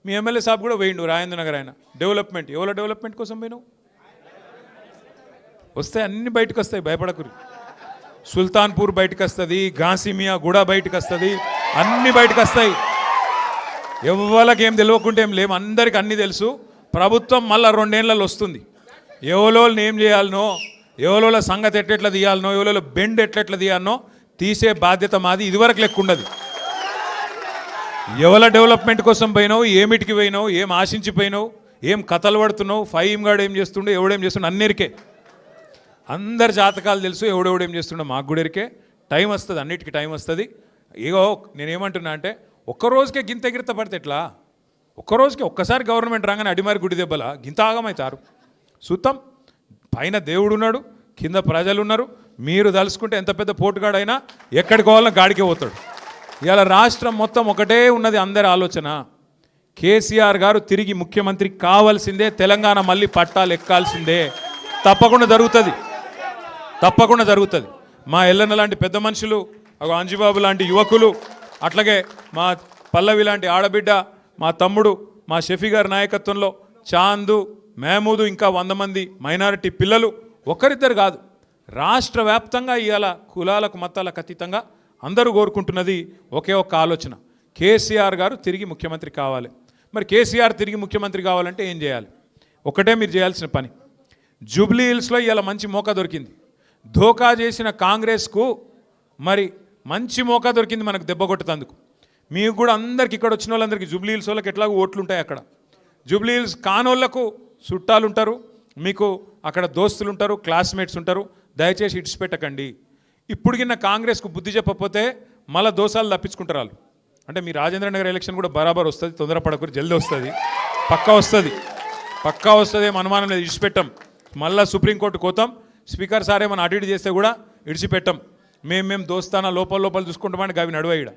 మీ MLA సాబ్ కూడా పోయిండు రాజేంద్ర నగర్ ఆయన డెవలప్మెంట్ ఎవరో డెవలప్మెంట్ కోసం పోయినావు వస్తాయి అన్ని బయటకు వస్తాయి భయపడకురి సుల్తాన్పూర్ బయటకు వస్తుంది గాసిమియా గూడ బయటకు వస్తుంది అన్ని బయటకు వస్తాయి ఎవరికి ఏం తెలియకుంటే ఏం లేము అందరికి అన్నీ తెలుసు ప్రభుత్వం మళ్ళీ 2 ఏళ్ళలో వస్తుంది ఎవరోళ్ళని ఏం చేయాలనో ఎవరోళ్ళ సంగతి ఎట్లెట్లా తీయాలనో ఎవరోళ్ళ బెండ్ ఎట్లెట్లా తీయాలనో తీసే బాధ్యత మాది ఇదివరకు లెక్క ఉండదు ఎవల డెవలప్మెంట్ కోసం పోయినావు ఏమిటికి పోయినావు ఏం ఆశించిపోయినావు ఏం కథలు పడుతున్నావు ఫైమ్ గాడు ఏం చేస్తుండో ఎవడేం చేస్తుండో అన్నిరికే అందరి జాతకాలు తెలుసు ఎవడెవడేం చేస్తుండో మాకు కూడా ఎరికే టైం వస్తుంది అన్నిటికీ టైం వస్తుంది ఇగో నేనేమంటున్నా అంటే ఒక్కరోజుకే గింత ఎగిరిత పడితే ఎట్లా ఒక్కరోజుకి ఒక్కసారి గవర్నమెంట్ రాగానే అడిమారి గుడి దెబ్బల గింత ఆగమవుతారు సుతం పైన దేవుడు ఉన్నాడు కింద ప్రజలు ఉన్నారు మీరు తలుసుకుంటే ఎంత పెద్ద పోటుగాడైనా ఎక్కడికి పోవాలన్నా గాడికే పోతాడు ఇవాళ రాష్ట్రం మొత్తం ఒకటే ఉన్నది అందరి ఆలోచన కేసీఆర్ గారు తిరిగి ముఖ్యమంత్రి కావాల్సిందే తెలంగాణ మళ్ళీ పట్టాలు ఎక్కాల్సిందే తప్పకుండా జరుగుతుంది మా ఎల్లన్న లాంటి పెద్ద మనుషులు అంజుబాబు లాంటి యువకులు అట్లాగే మా పల్లవి లాంటి ఆడబిడ్డ మా తమ్ముడు మా షఫీ గారి నాయకత్వంలో చాందు మహమూదు ఇంకా 100 మంది మైనారిటీ పిల్లలు ఒకరిద్దరు కాదు రాష్ట్ర వ్యాప్తంగా ఇవాళ కులాలకు మతాలకు అతీతంగా అందరూ కోరుకుంటున్నది ఒకే ఒక్క ఆలోచన కేసీఆర్ గారు తిరిగి ముఖ్యమంత్రి కావాలి మరి కేసీఆర్ తిరిగి ముఖ్యమంత్రి కావాలంటే ఏం చేయాలి ఒకటే మీరు చేయాల్సిన పని జూబ్లీ హిల్స్లో ఇవాళ మంచి మోకా దొరికింది ధోకా చేసిన కాంగ్రెస్కు మరి మంచి మోకా దొరికింది మనకు దెబ్బ కొట్టేందుకు మీకు కూడా అందరికి ఇక్కడ వచ్చిన వాళ్ళందరికీ జూబ్లీ హిల్స్ వాళ్ళకి ఎట్లాగో ఓట్లు ఉంటాయి అక్కడ జూబ్లీ హిల్స్ కానోళ్లకు చుట్టాలు ఉంటారు మీకు అక్కడ దోస్తులు ఉంటారు క్లాస్మేట్స్ ఉంటారు దయచేసి ఇడిచిపెట్టకండి ఇప్పుడు కింద కాంగ్రెస్కు బుద్ధి చెప్పకపోతే మళ్ళీ దోసాలు తప్పించుకుంటారు వాళ్ళు అంటే మీ రాజేంద్ర నగర్ ఎలక్షన్ కూడా బరాబర్ వస్తుంది తొందరపడకూరు జల్దీ వస్తుంది పక్కా వస్తుంది ఏం అనుమానం లేదు ఇడిచిపెట్టాం మళ్ళీ సుప్రీంకోర్టు కోతాం స్పీకర్ సార్ ఏమైనా అటు ఇటు చేస్తే కూడా ఇడిచిపెట్టాం మేము దోస్తానా లోపల చూసుకుంటామని అవి నడువ ఇక్కడ